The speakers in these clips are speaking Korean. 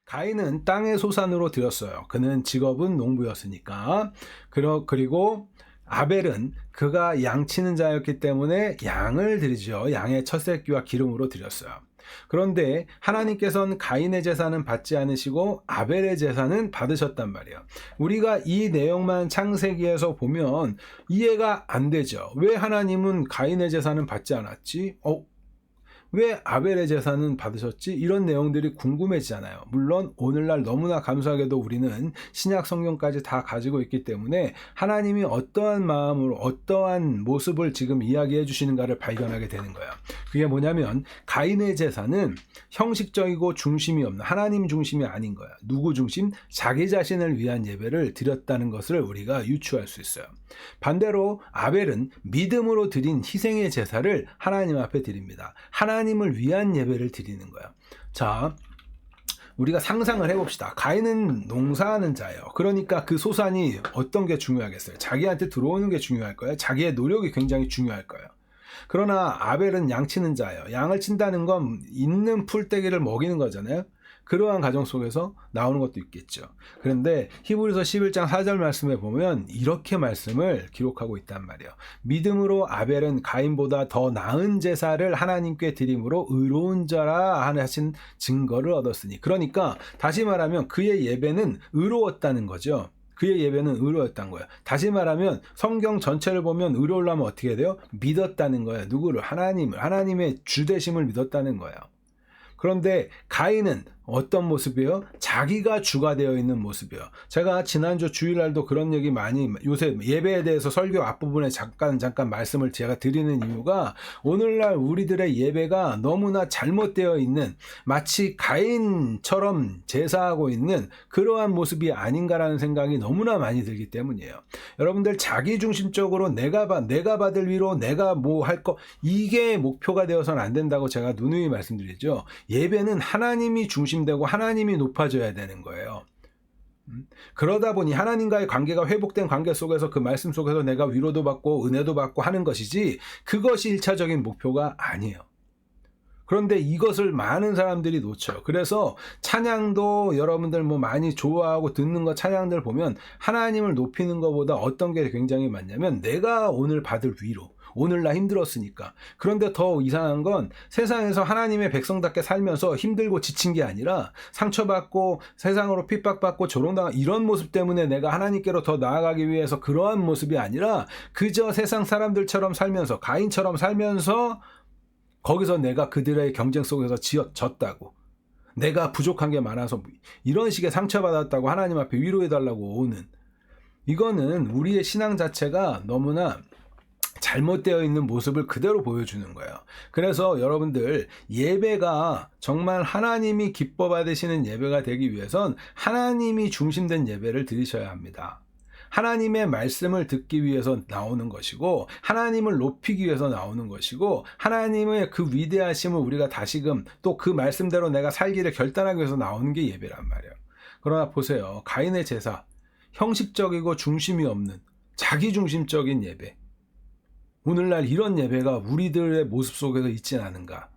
가인은 땅의 소산으로 드렸어요. 그는 직업은 농부였으니까. 그리고 아벨은 그가 양치는 자였기 때문에 양을 드리죠. 양의 첫 새끼와 기름으로 드렸어요. 그런데 하나님께서는 가인의 제사는 받지 않으시고 아벨의 제사는 받으셨단 말이에요. 우리가 이 내용만 창세기에서 보면 이해가 안 되죠. 왜 하나님은 가인의 제사는 받지 않았지? 왜 아벨의 제사는 받으셨지? 이런 내용들이 궁금해지잖아요. 물론 오늘날 너무나 감사하게도 우리는 신약 성경까지 다 가지고 있기 때문에 하나님이 어떠한 마음으로 어떠한 모습을 지금 이야기해 주시는가를 발견하게 되는 거예요. 그게 뭐냐면 가인의 제사는 형식적이고 중심이 없는 하나님 중심이 아닌 거예요. 누구 중심? 자기 자신을 위한 예배를 드렸다는 것을 우리가 유추할 수 있어요. 반대로 아벨은 믿음으로 드린 희생의 제사를 하나님 앞에 드립니다. 하나님을 위한 예배를 드리는 거야. 자, 우리가 상상을 해봅시다. 가인은 농사하는 자예요. 그러니까 그 소산이 어떤 게 중요하겠어요? 자기한테 들어오는 게 중요할 거예요. 자기의 노력이 굉장히 중요할 거예요. 그러나 아벨은 양치는 자예요. 양을 친다는 건 있는 풀떼기를 먹이는 거잖아요. 그러한 가정 속에서 나오는 것도 있겠죠. 그런데 히브리서 11장 4절 말씀에 보면 이렇게 말씀을 기록하고 있단 말이에요. 믿음으로 아벨은 가인보다 더 나은 제사를 하나님께 드림으로 의로운 자라 하신 증거를 얻었으니. 그러니까 다시 말하면 그의 예배는 의로웠다는 거죠. 그의 예배는 의로웠다는 거예요. 다시 말하면 성경 전체를 보면 의로우려면 어떻게 돼요? 믿었다는 거예요. 누구를? 하나님을. 하나님의 주되심을 믿었다는 거예요. 그런데 가인은 어떤 모습이에요? 자기가 주가 되어 있는 모습이에요. 제가 지난주 주일날도 그런 얘기 많이, 요새 예배에 대해서 설교 앞부분에 잠깐 말씀을 제가 드리는 이유가 오늘날 우리들의 예배가 너무나 잘못되어 있는, 마치 가인처럼 제사하고 있는 그러한 모습이 아닌가라는 생각이 너무나 많이 들기 때문이에요. 여러분들 자기중심적으로 내가 받을 위로 내가 뭐 할 거, 이게 목표가 되어서는 안 된다고 제가 누누이 말씀드리죠. 예배는 하나님이 중심되고 하나님이 높아져야 되는 거예요. 그러다 보니 하나님과의 관계가 회복된 관계 속에서 그 말씀 속에서 내가 위로도 받고 은혜도 받고 하는 것이지, 그것이 1차적인 목표가 아니에요. 그런데 이것을 많은 사람들이 놓쳐요. 그래서 찬양도 여러분들 뭐 많이 좋아하고 듣는 거 찬양들 보면 하나님을 높이는 것보다 어떤 게 굉장히 많냐면 내가 오늘 받을 위로, 오늘 나 힘들었으니까. 그런데 더 이상한 건 세상에서 하나님의 백성답게 살면서 힘들고 지친 게 아니라 상처받고 세상으로 핍박받고 조롱당한 이런 모습 때문에 내가 하나님께로 더 나아가기 위해서 그러한 모습이 아니라 그저 세상 사람들처럼 살면서, 가인처럼 살면서 거기서 내가 그들의 경쟁 속에서 졌다고, 내가 부족한 게 많아서 이런 식의 상처받았다고 하나님 앞에 위로해달라고 오는, 이거는 우리의 신앙 자체가 너무나 잘못되어 있는 모습을 그대로 보여주는 거예요. 그래서 여러분들 예배가 정말 하나님이 기뻐 받으시는 예배가 되기 위해선 하나님이 중심된 예배를 드리셔야 합니다. 하나님의 말씀을 듣기 위해서 나오는 것이고, 하나님을 높이기 위해서 나오는 것이고, 하나님의 그 위대하심을 우리가 다시금 또 그 말씀대로 내가 살기를 결단하기 위해서 나오는 게 예배란 말이에요. 그러나 보세요. 가인의 제사, 형식적이고 중심이 없는 자기중심적인 예배, 오늘날 이런 예배가 우리들의 모습 속에서 있진 않은가?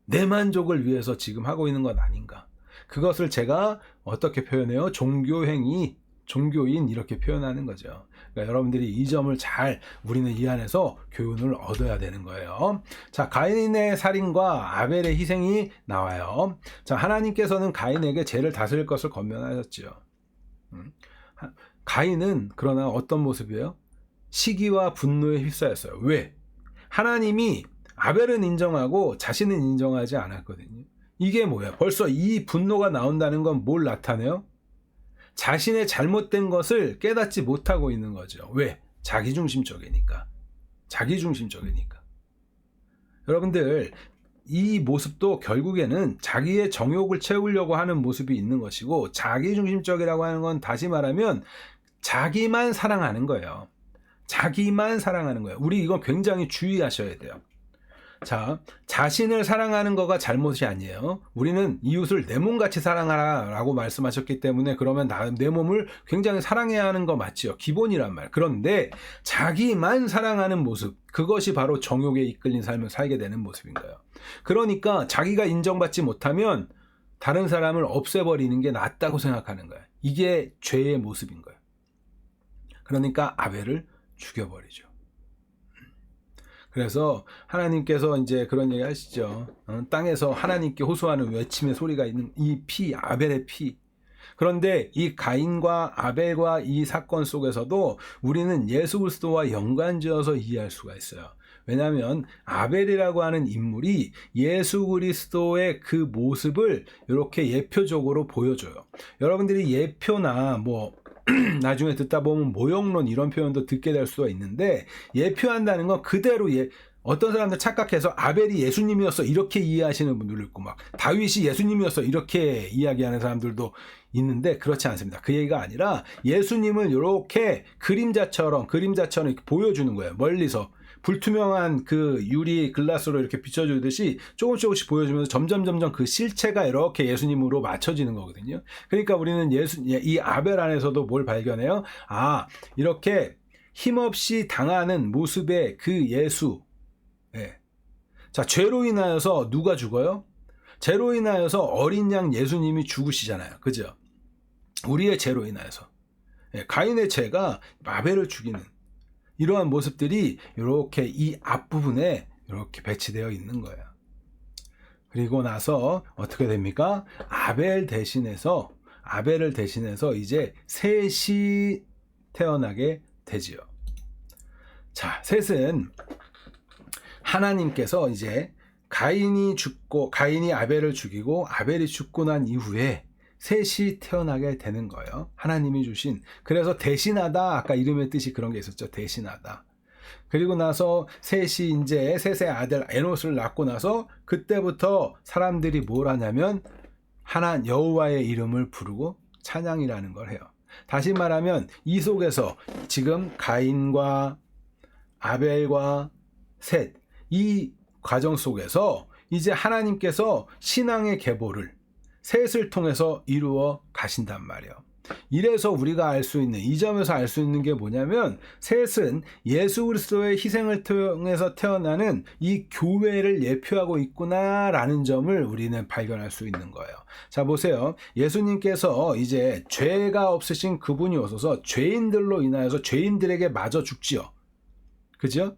내 만족을 위해서 지금 하고 있는 건 아닌가? 그것을 제가 어떻게 표현해요? 종교행위, 종교인, 이렇게 표현하는 거죠. 그러니까 여러분들이 이 점을 잘 우리는 이 안에서 교훈을 얻어야 되는 거예요. 자, 가인의 살인과 아벨의 희생이 나와요. 자, 하나님께서는 가인에게 죄를 다스릴 것을 권면하셨죠. 가인은 그러나 어떤 모습이에요? 시기와 분노에 휩싸였어요. 왜? 하나님이 아벨은 인정하고 자신은 인정하지 않았거든요. 이게 뭐야? 벌써 이 분노가 나온다는 건 뭘 나타내요? 자신의 잘못된 것을 깨닫지 못하고 있는 거죠. 왜? 자기중심적이니까. 자기중심적이니까. 여러분들, 이 모습도 결국에는 자기의 정욕을 채우려고 하는 모습이 있는 것이고, 자기중심적이라고 하는 건 다시 말하면 자기만 사랑하는 거예요. 자기만 사랑하는 거예요. 우리 이건 굉장히 주의하셔야 돼요. 자, 자신을 사랑하는 거가 잘못이 아니에요. 우리는 이웃을 내 몸같이 사랑하라 라고 말씀하셨기 때문에 그러면 내 몸을 굉장히 사랑해야 하는 거 맞지요. 기본이란 말. 그런데 자기만 사랑하는 모습, 그것이 바로 정욕에 이끌린 삶을 살게 되는 모습인 거예요. 그러니까 자기가 인정받지 못하면 다른 사람을 없애버리는 게 낫다고 생각하는 거예요. 이게 죄의 모습인 거예요. 그러니까 아벨을 죽여버리죠. 그래서 하나님께서 이제 그런 얘기 하시죠. 땅에서 하나님께 호소하는 외침의 소리가 있는 이 피, 아벨의 피. 그런데 이 가인과 아벨과 이 사건 속에서도 우리는 예수 그리스도와 연관지어서 이해할 수가 있어요. 왜냐하면 아벨이라고 하는 인물이 예수 그리스도의 그 모습을 이렇게 예표적으로 보여줘요. 여러분들이 예표나 뭐 나중에 듣다 보면 모형론 이런 표현도 듣게 될 수가 있는데, 예표한다는 건 그대로 어떤 사람들 착각해서 아벨이 예수님이었어 이렇게 이해하시는 분들도 있고, 막 다윗이 예수님이었어 이렇게 이야기하는 사람들도 있는데, 그렇지 않습니다. 그 얘기가 아니라 예수님을 이렇게 그림자처럼 이렇게 보여주는 거예요. 멀리서 불투명한 그 유리 글라스로 이렇게 비춰주듯이 조금씩 보여주면서 점점 그 실체가 이렇게 예수님으로 맞춰지는 거거든요. 그러니까 우리는 이 아벨 안에서도 뭘 발견해요? 아, 이렇게 힘없이 당하는 모습의 그 예수. 예. 자, 죄로 인하여서 누가 죽어요? 죄로 인하여서 어린 양 예수님이 죽으시잖아요. 그죠? 우리의 죄로 인하여서. 예, 가인의 죄가 아벨을 죽이는 이러한 모습들이 이렇게 이 앞부분에 이렇게 배치되어 있는 거예요. 그리고 나서 어떻게 됩니까? 아벨을 대신해서 이제 셋이 태어나게 되지요. 자, 셋은 하나님께서 이제 가인이 아벨을 죽이고 아벨이 죽고 난 이후에 셋이 태어나게 되는 거예요. 하나님이 주신. 그래서 대신하다, 아까 이름의 뜻이 그런 게 있었죠. 대신하다. 그리고 나서 셋이 이제 셋의 아들 에노스를 낳고 나서 그때부터 사람들이 뭘 하냐면 여호와의 이름을 부르고 찬양이라는 걸 해요. 다시 말하면 이 속에서 지금 가인과 아벨과 셋, 이 과정 속에서 이제 하나님께서 신앙의 계보를 셋을 통해서 이루어 가신단 말이에요. 이래서 우리가 알 수 있는, 이 점에서 알 수 있는 게 뭐냐면, 셋은 예수 그리스도의 희생을 통해서 태어나는 이 교회를 예표하고 있구나라는 점을 우리는 발견할 수 있는 거예요. 자, 보세요. 예수님께서 이제 죄가 없으신 그분이 오셔서 죄인들로 인하여서 죄인들에게 마저 죽지요. 그죠?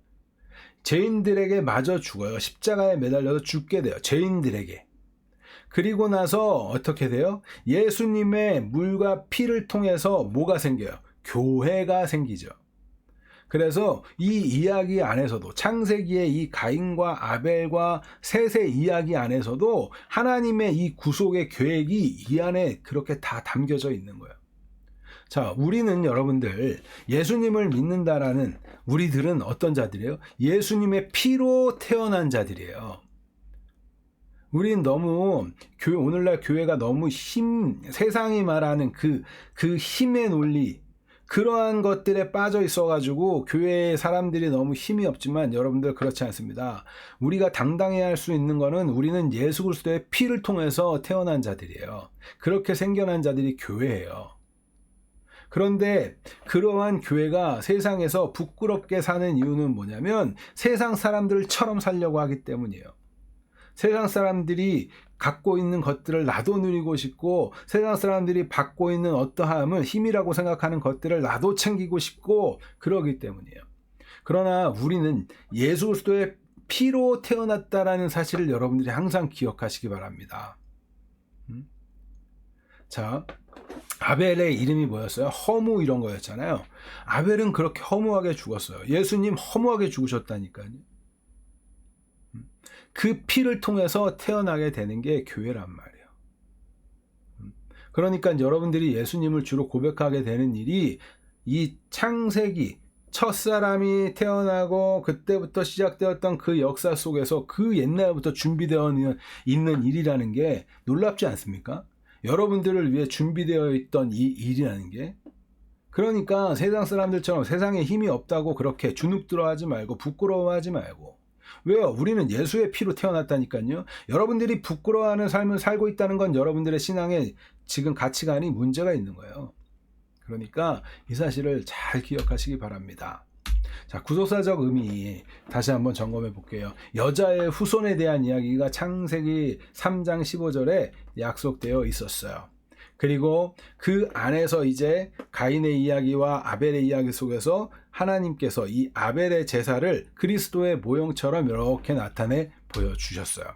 죄인들에게 마저 죽어요. 십자가에 매달려서 죽게 돼요. 죄인들에게. 그리고 나서 어떻게 돼요? 예수님의 물과 피를 통해서 뭐가 생겨요? 교회가 생기죠. 그래서 이 이야기 안에서도, 창세기의 이 가인과 아벨과 셋의 이야기 안에서도 하나님의 이 구속의 계획이 이 안에 그렇게 다 담겨져 있는 거예요. 자, 우리는 여러분들 예수님을 믿는다라는 우리들은 어떤 자들이에요? 예수님의 피로 태어난 자들이에요. 우린 너무 오늘날 교회가 너무 세상이 말하는 그 힘의 논리, 그러한 것들에 빠져 있어가지고 교회의 사람들이 너무 힘이 없지만, 여러분들 그렇지 않습니다. 우리가 당당해야 할 수 있는 거는 우리는 예수 그리스도의 피를 통해서 태어난 자들이에요. 그렇게 생겨난 자들이 교회예요. 그런데 그러한 교회가 세상에서 부끄럽게 사는 이유는 뭐냐면, 세상 사람들처럼 살려고 하기 때문이에요. 세상 사람들이 갖고 있는 것들을 나도 누리고 싶고, 세상 사람들이 받고 있는 어떠함을 힘이라고 생각하는 것들을 나도 챙기고 싶고, 그러기 때문이에요. 그러나 우리는 예수 그리스도의 피로 태어났다라는 사실을 여러분들이 항상 기억하시기 바랍니다. 자, 아벨의 이름이 뭐였어요? 허무 이런 거였잖아요. 아벨은 그렇게 허무하게 죽었어요. 예수님 허무하게 죽으셨다니까요. 그 피를 통해서 태어나게 되는 게 교회란 말이에요. 그러니까 여러분들이 예수님을 주로 고백하게 되는 일이, 이 창세기 첫사람이 태어나고 그때부터 시작되었던 그 역사 속에서 그 옛날부터 준비되어 있는 일이라는 게 놀랍지 않습니까? 여러분들을 위해 준비되어 있던 이 일이라는 게. 그러니까 세상 사람들처럼 세상에 힘이 없다고 그렇게 주눅들어하지 말고 부끄러워하지 말고. 왜요? 우리는 예수의 피로 태어났다니까요. 여러분들이 부끄러워하는 삶을 살고 있다는 건 여러분들의 신앙에 지금 가치관이 문제가 있는 거예요. 그러니까 이 사실을 잘 기억하시기 바랍니다. 자, 구속사적 의미 다시 한번 점검해 볼게요. 여자의 후손에 대한 이야기가 창세기 3장 15절에 약속되어 있었어요. 그리고 그 안에서 이제 가인의 이야기와 아벨의 이야기 속에서 하나님께서 이 아벨의 제사를 그리스도의 모형처럼 이렇게 나타내 보여주셨어요.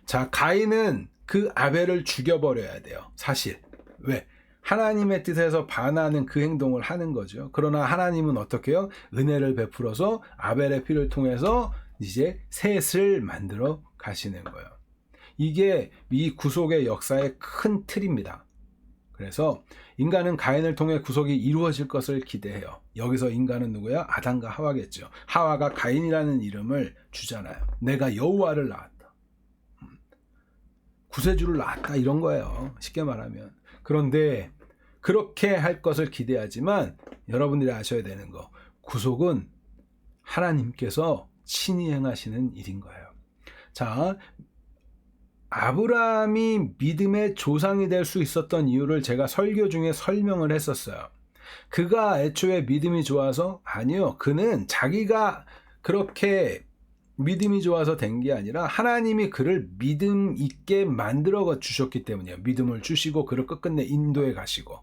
자, 가인은 그 아벨을 죽여버려야 돼요. 사실. 왜? 하나님의 뜻에서 반하는 그 행동을 하는 거죠. 그러나 하나님은 어떻게 해요? 은혜를 베풀어서 아벨의 피를 통해서 이제 셋을 만들어 가시는 거예요. 이게 이 구속의 역사의 큰 틀입니다. 그래서 인간은 가인을 통해 구속이 이루어질 것을 기대해요. 여기서 인간은 누구야? 아담과 하와겠죠. 하와가 가인이라는 이름을 주잖아요. 내가 여호와를 낳았다. 구세주를 낳았다 이런 거예요. 쉽게 말하면. 그런데 그렇게 할 것을 기대하지만 여러분들이 아셔야 되는 거, 구속은 하나님께서 친히 행하시는 일인 거예요. 자, 아브라함이 믿음의 조상이 될 수 있었던 이유를 제가 설교 중에 설명을 했었어요. 그가 애초에 믿음이 좋아서? 아니요. 그는 자기가 그렇게 믿음이 좋아서 된 게 아니라 하나님이 그를 믿음 있게 만들어 주셨기 때문이에요. 믿음을 주시고 그를 끝끝내 인도해 가시고.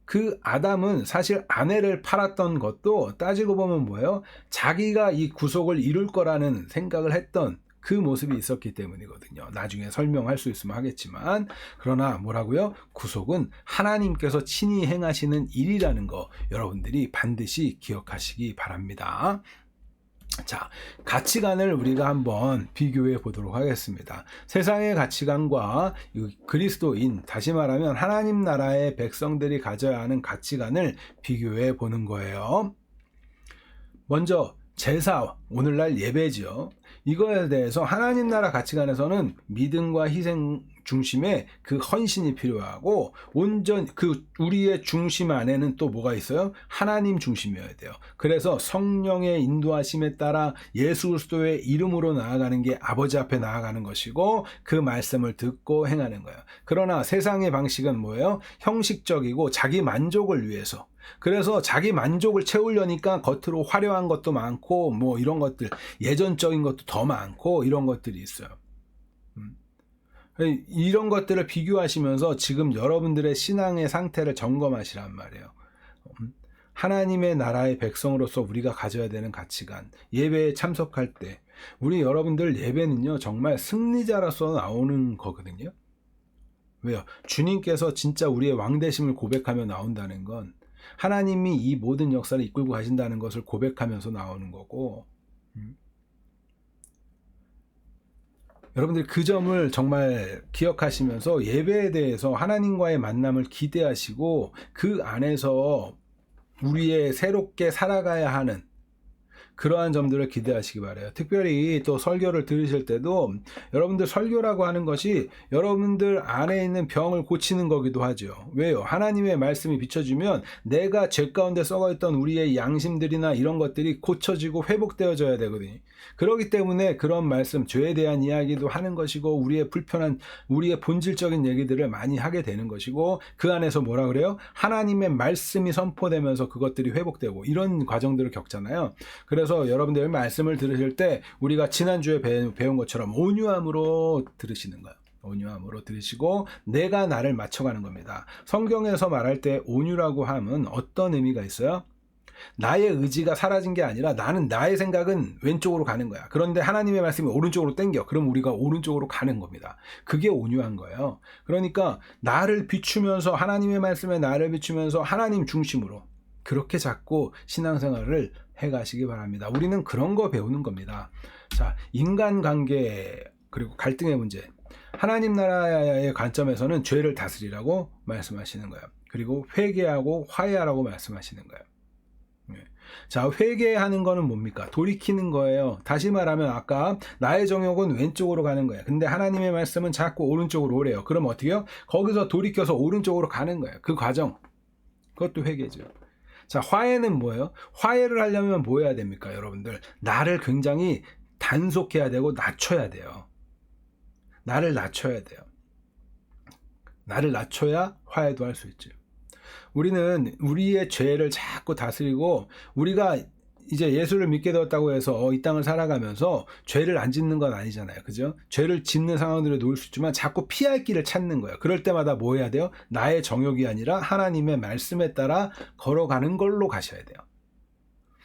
그 아담은 사실 아내를 팔았던 것도 따지고 보면 뭐예요? 자기가 이 구속을 이룰 거라는 생각을 했던 그 모습이 있었기 때문이거든요. 나중에 설명할 수 있으면 하겠지만, 그러나 뭐라고요? 구속은 하나님께서 친히 행하시는 일이라는 거 여러분들이 반드시 기억하시기 바랍니다. 자, 가치관을 우리가 한번 비교해 보도록 하겠습니다. 세상의 가치관과 그리스도인, 다시 말하면 하나님 나라의 백성들이 가져야 하는 가치관을 비교해 보는 거예요. 먼저 제사, 오늘날 예배죠. 이거에 대해서 하나님 나라 가치관에서는 믿음과 희생 중심의 그 헌신이 필요하고, 온전 그 우리의 중심 안에는 또 뭐가 있어요? 하나님 중심이어야 돼요. 그래서 성령의 인도하심에 따라 예수 그리스도의 이름으로 나아가는 게 아버지 앞에 나아가는 것이고, 그 말씀을 듣고 행하는 거예요. 그러나 세상의 방식은 뭐예요? 형식적이고 자기 만족을 위해서, 그래서 자기 만족을 채우려니까 겉으로 화려한 것도 많고 뭐 이런 것들, 예전적인 것도 더 많고 이런 것들이 있어요. 이런 것들을 비교하시면서 지금 여러분들의 신앙의 상태를 점검하시란 말이에요. 하나님의 나라의 백성으로서 우리가 가져야 되는 가치관, 예배에 참석할 때 우리 여러분들 예배는요 정말 승리자로서 나오는 거거든요. 왜요? 주님께서 진짜 우리의 왕되심을 고백하며 나온다는 건 하나님이 이 모든 역사를 이끌고 가신다는 것을 고백하면서 나오는 거고, 여러분들이 그 점을 정말 기억하시면서 예배에 대해서 하나님과의 만남을 기대하시고 그 안에서 우리의 새롭게 살아가야 하는 그러한 점들을 기대하시기 바라요. 특별히 또 설교를 들으실 때도 여러분들 설교라고 하는 것이 여러분들 안에 있는 병을 고치는 거기도 하죠. 왜요? 하나님의 말씀이 비춰지면 내가 죄 가운데 썩어있던 우리의 양심들이나 이런 것들이 고쳐지고 회복되어져야 되거든요. 그렇기 때문에 그런 말씀, 죄에 대한 이야기도 하는 것이고, 우리의 불편한, 우리의 본질적인 얘기들을 많이 하게 되는 것이고, 그 안에서 뭐라 그래요? 하나님의 말씀이 선포되면서 그것들이 회복되고 이런 과정들을 겪잖아요. 그래서 여러분들 말씀을 들으실 때 우리가 지난주에 배운 것처럼 온유함으로 들으시는 거예요. 온유함으로 들으시고 내가 나를 맞춰가는 겁니다. 성경에서 말할 때 온유라고 함은 어떤 의미가 있어요? 나의 의지가 사라진 게 아니라 나는, 나의 생각은 왼쪽으로 가는 거야. 그런데 하나님의 말씀이 오른쪽으로 땡겨. 그럼 우리가 오른쪽으로 가는 겁니다. 그게 온유한 거예요. 그러니까 나를 비추면서, 하나님의 말씀에 나를 비추면서 하나님 중심으로 그렇게 자꾸 신앙생활을 해가시기 바랍니다. 우리는 그런 거 배우는 겁니다. 자, 인간관계 그리고 갈등의 문제, 하나님 나라의 관점에서는 죄를 다스리라고 말씀하시는 거예요. 그리고 회개하고 화해하라고 말씀하시는 거예요. 자, 회개하는 거는 뭡니까? 돌이키는 거예요. 다시 말하면 아까 나의 정욕은 왼쪽으로 가는 거예요. 근데 하나님의 말씀은 자꾸 오른쪽으로 오래요. 그럼 어떻게 해요? 거기서 돌이켜서 오른쪽으로 가는 거예요. 그 과정, 그것도 회개죠. 자, 화해는 뭐예요? 화해를 하려면 뭐 해야 됩니까, 여러분들? 나를 굉장히 단속해야 되고 낮춰야 돼요. 나를 낮춰야 돼요. 나를 낮춰야 화해도 할 수 있죠. 우리는 우리의 죄를 자꾸 다스리고 우리가 이제 예수를 믿게 되었다고 해서 이 땅을 살아가면서 죄를 안 짓는 건 아니잖아요. 그죠? 죄를 짓는 상황들에 놓일 수 있지만 자꾸 피할 길을 찾는 거예요. 그럴 때마다 뭐 해야 돼요? 나의 정욕이 아니라 하나님의 말씀에 따라 걸어가는 걸로 가셔야 돼요.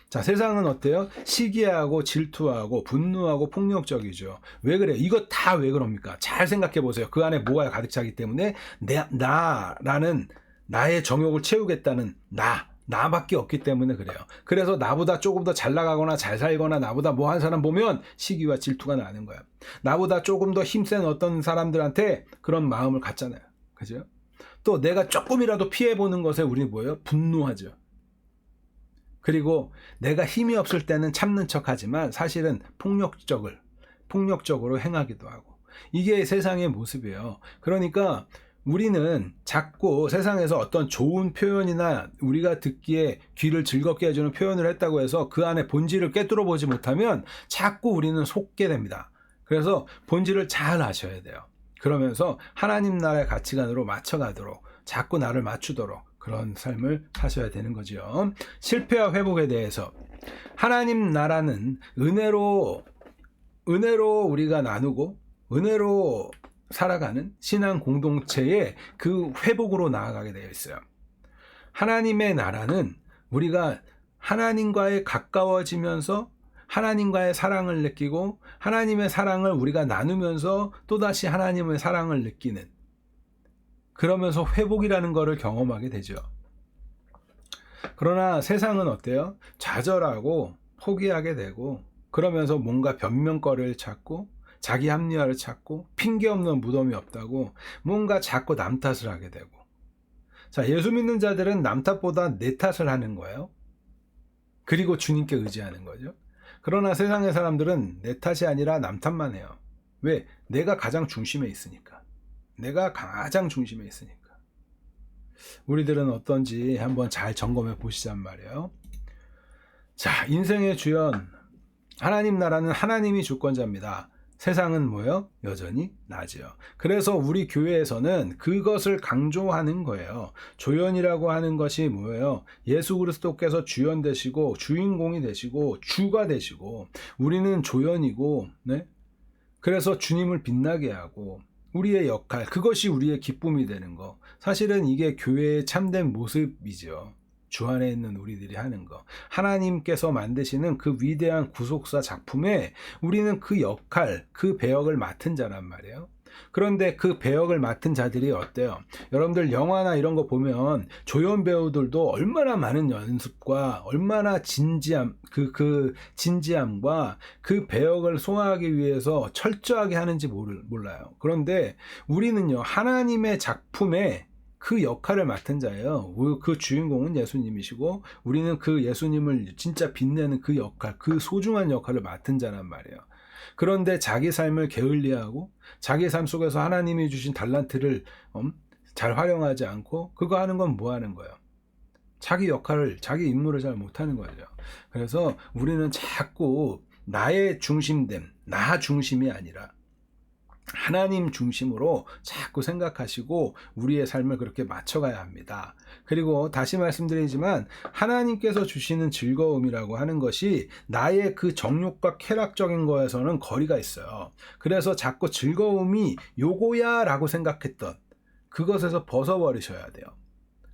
자, 세상은 어때요? 시기하고 질투하고 분노하고 폭력적이죠. 왜 그래요? 이거 다 왜 그럽니까? 잘 생각해 보세요. 그 안에 뭐가 가득 차기 때문에 나라는 나의 정욕을 채우겠다는 나밖에 없기 때문에 그래요. 그래서 나보다 조금 더 잘 나가거나 잘 살거나 나보다 뭐 한 사람 보면 시기와 질투가 나는 거야. 나보다 조금 더 힘센 어떤 사람들한테 그런 마음을 갖잖아요. 그죠? 또 내가 조금이라도 피해보는 것에 우리는 뭐예요? 분노하죠. 그리고 내가 힘이 없을 때는 참는 척하지만 사실은 폭력적으로 행하기도 하고. 이게 세상의 모습이에요. 그러니까 우리는 자꾸 세상에서 어떤 좋은 표현이나 우리가 듣기에 귀를 즐겁게 해주는 표현을 했다고 해서 그 안에 본질을 꿰뚫어 보지 못하면 자꾸 우리는 속게 됩니다. 그래서 본질을 잘 아셔야 돼요. 그러면서 하나님 나라의 가치관으로 맞춰가도록 자꾸 나를 맞추도록 그런 삶을 사셔야 되는 거죠. 실패와 회복에 대해서 하나님 나라는 은혜로 우리가 나누고 은혜로 살아가는 신앙 공동체의 그 회복으로 나아가게 되어 있어요. 하나님의 나라는 우리가 하나님과의 가까워지면서 하나님과의 사랑을 느끼고 하나님의 사랑을 우리가 나누면서 또다시 하나님의 사랑을 느끼는, 그러면서 회복이라는 것을 경험하게 되죠. 그러나 세상은 어때요? 좌절하고 포기하게 되고 그러면서 뭔가 변명거리를 찾고 자기 합리화를 찾고 핑계 없는 무덤이 없다고 뭔가 자꾸 남 탓을 하게 되고. 자, 예수 믿는 자들은 남 탓보다 내 탓을 하는 거예요. 그리고 주님께 의지하는 거죠. 그러나 세상의 사람들은 내 탓이 아니라 남 탓만 해요. 왜? 내가 가장 중심에 있으니까. 내가 가장 중심에 있으니까. 우리들은 어떤지 한번 잘 점검해 보시잔 말이에요. 자, 인생의 주연 하나님 나라는 하나님이 주권자입니다. 세상은 뭐예요? 여전히 나지요. 그래서 우리 교회에서는 그것을 강조하는 거예요. 조연이라고 하는 것이 뭐예요? 예수 그리스도께서 주연 되시고 주인공이 되시고 주가 되시고 우리는 조연이고, 네? 그래서 주님을 빛나게 하고 우리의 역할, 그것이 우리의 기쁨이 되는 거. 사실은 이게 교회의 참된 모습이죠. 주 안에 있는 우리들이 하는 거. 하나님께서 만드시는 그 위대한 구속사 작품에 우리는 그 역할, 그 배역을 맡은 자란 말이에요. 그런데 그 배역을 맡은 자들이 어때요? 여러분들 영화나 이런 거 보면 조연 배우들도 얼마나 많은 연습과 얼마나 진지함과 그 배역을 소화하기 위해서 철저하게 하는지 몰라요. 그런데 우리는요, 하나님의 작품에 그 역할을 맡은 자예요. 그 주인공은 예수님이시고 우리는 그 예수님을 진짜 빛내는 그 역할, 그 소중한 역할을 맡은 자란 말이에요. 그런데 자기 삶을 게을리하고 자기 삶 속에서 하나님이 주신 달란트를 잘 활용하지 않고 그거 하는 건 뭐 하는 거예요? 자기 역할을, 자기 임무를 잘 못하는 거죠. 그래서 우리는 자꾸 나의 중심됨, 나 중심이 아니라 하나님 중심으로 자꾸 생각하시고 우리의 삶을 그렇게 맞춰가야 합니다. 그리고 다시 말씀드리지만 하나님께서 주시는 즐거움이라고 하는 것이 나의 그 정욕과 쾌락적인 거에서는 거리가 있어요. 그래서 자꾸 즐거움이 요거야 라고 생각했던 그것에서 벗어버리셔야 돼요.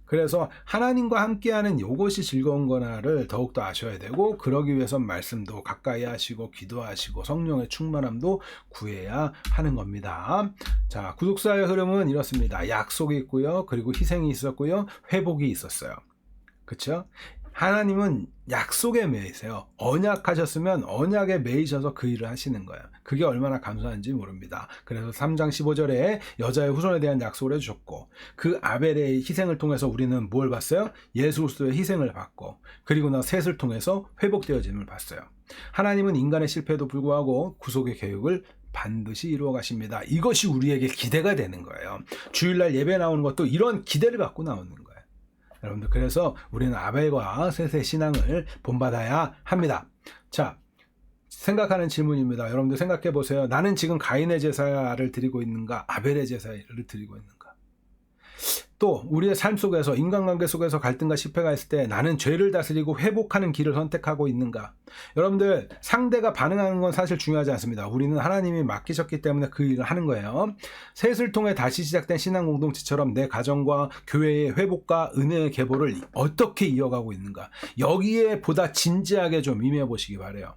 그래서 하나님과 함께하는 이것이 즐거운 거나를 더욱더 아셔야 되고, 그러기 위해서 말씀도 가까이 하시고 기도하시고 성령의 충만함도 구해야 하는 겁니다. 자, 구속사의 흐름은 이렇습니다. 약속이 있고요, 그리고 희생이 있었고요, 회복이 있었어요. 그렇죠? 하나님은 약속에 매이세요. 언약하셨으면 언약에 매이셔서 그 일을 하시는 거예요. 그게 얼마나 감사한지 모릅니다. 그래서 3장 15절에 여자의 후손에 대한 약속을 해주셨고, 그 아벨의 희생을 통해서 우리는 뭘 봤어요? 예수 그리스도의 희생을 받고, 그리고 나 셋을 통해서 회복되어짐을 봤어요. 하나님은 인간의 실패에도 불구하고 구속의 계획을 반드시 이루어 가십니다. 이것이 우리에게 기대가 되는 거예요. 주일날 예배 나오는 것도 이런 기대를 갖고 나오는 거예요. 여러분들, 그래서 우리는 아벨과 셋의 신앙을 본받아야 합니다. 자, 생각하는 질문입니다. 여러분들 생각해 보세요. 나는 지금 가인의 제사를 드리고 있는가, 아벨의 제사를 드리고 있는가? 또 우리의 삶 속에서 인간관계 속에서 갈등과 실패가 있을 때 나는 죄를 다스리고 회복하는 길을 선택하고 있는가? 여러분들 상대가 반응하는 건 사실 중요하지 않습니다. 우리는 하나님이 맡기셨기 때문에 그 일을 하는 거예요. 셋을 통해 다시 시작된 신앙 공동체처럼 내 가정과 교회의 회복과 은혜의 계보를 어떻게 이어가고 있는가? 여기에 보다 진지하게 좀 임해 보시기 바래요.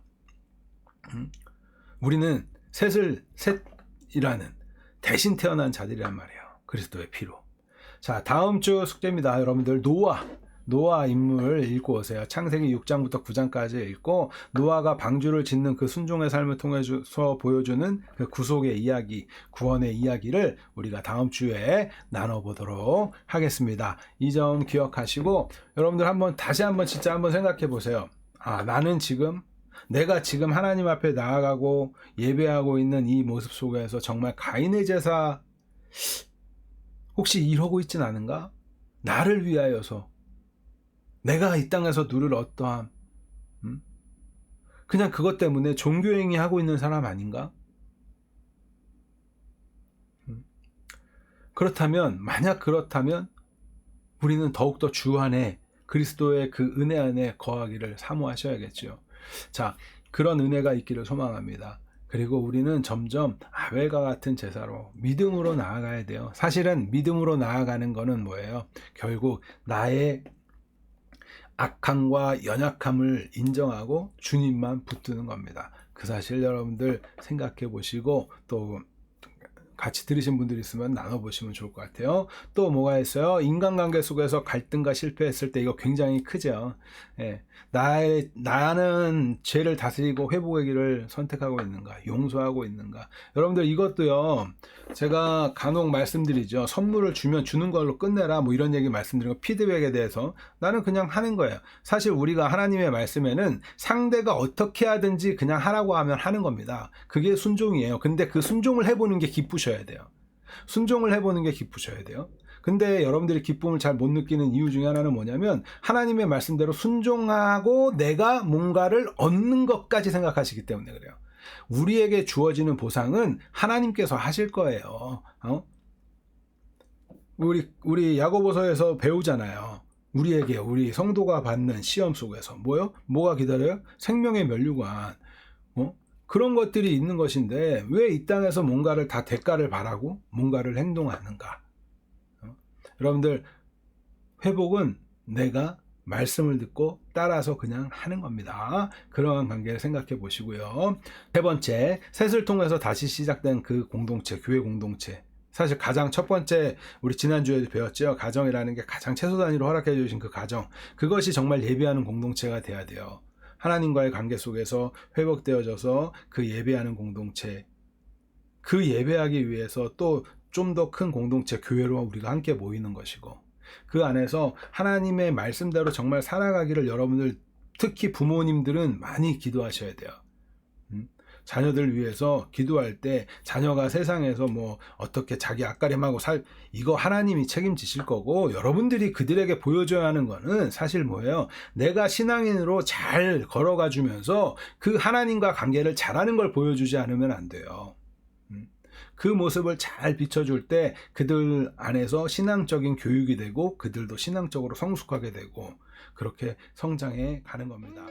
우리는 셋이라는 대신 태어난 자들이란 말이에요. 그리스도의 피로. 자, 다음 주 숙제입니다. 여러분들 노아 인물 읽고 오세요. 창세기 6장부터 9장까지 읽고 노아가 방주를 짓는 그 순종의 삶을 통해서 보여주는 그 구속의 이야기, 구원의 이야기를 우리가 다음 주에 나눠보도록 하겠습니다. 이 점 기억하시고 여러분들 다시 한번 진짜 한번 생각해 보세요. 내가 지금 하나님 앞에 나아가고 예배하고 있는 이 모습 속에서 정말 가인의 제사 혹시 이러고 있진 않은가? 나를 위하여서 내가 이 땅에서 누릴 어떠함, 그냥 그것 때문에 종교행위 하고 있는 사람 아닌가? 만약 그렇다면 우리는 더욱더 주 안에 그리스도의 그 은혜 안에 거하기를 사모하셔야겠죠. 자, 그런 은혜가 있기를 소망합니다. 그리고 우리는 점점 아벨과 같은 제사로 믿음으로 나아가야 돼요. 사실은 믿음으로 나아가는 거는 뭐예요? 결국 나의 악함과 연약함을 인정하고 주님만 붙드는 겁니다. 그 사실 여러분들 생각해 보시고 또 같이 들으신 분들 있으면 나눠보시면 좋을 것 같아요. 또 뭐가 있어요? 인간관계 속에서 갈등과 실패했을 때 이거 굉장히 크죠. 예. 나는 죄를 다스리고 회복의 길을 선택하고 있는가? 용서하고 있는가? 여러분들 이것도요. 제가 간혹 말씀드리죠. 선물을 주면 주는 걸로 끝내라. 뭐 이런 얘기 말씀드리고 피드백에 대해서 나는 그냥 하는 거예요. 사실 우리가 하나님의 말씀에는 상대가 어떻게 하든지 그냥 하라고 하면 하는 겁니다. 그게 순종이에요. 근데 그 순종을 해보는 게 기쁘셔야 돼요. 순종을 해보는 게 기쁘셔야 돼요. 근데 여러분들이 기쁨을 잘 못 느끼는 이유 중에 하나는 뭐냐면 하나님의 말씀대로 순종하고 내가 뭔가를 얻는 것까지 생각하시기 때문에 그래요. 우리에게 주어지는 보상은 하나님께서 하실 거예요. 우리 야고보서에서 배우잖아요. 우리 성도가 받는 시험 속에서 뭐가 기다려요? 생명의 면류관. 그런 것들이 있는 것인데 왜 이 땅에서 뭔가를 다 대가를 바라고 뭔가를 행동하는가? 여러분들 회복은 내가 말씀을 듣고 따라서 그냥 하는 겁니다. 그러한 관계를 생각해 보시고요. 세 번째, 셋을 통해서 다시 시작된 그 공동체, 교회 공동체. 사실 가장 첫 번째 우리 지난주에도 배웠죠. 가정이라는 게 가장 최소 단위로 허락해 주신 그 가정. 그것이 정말 예배하는 공동체가 돼야 돼요. 하나님과의 관계 속에서 회복되어져서 그 예배하는 공동체, 그 예배하기 위해서 또 좀 더 큰 공동체 교회로 우리가 함께 모이는 것이고 그 안에서 하나님의 말씀대로 정말 살아가기를 여러분들 특히 부모님들은 많이 기도하셔야 돼요. 자녀들 위해서 기도할 때 자녀가 세상에서 어떻게 자기 앞가림하고 이거 하나님이 책임지실 거고 여러분들이 그들에게 보여줘야 하는 거는 사실 뭐예요? 내가 신앙인으로 잘 걸어가 주면서 그 하나님과 관계를 잘하는 걸 보여주지 않으면 안 돼요. 그 모습을 잘 비춰줄 때 그들 안에서 신앙적인 교육이 되고 그들도 신앙적으로 성숙하게 되고 그렇게 성장해 가는 겁니다.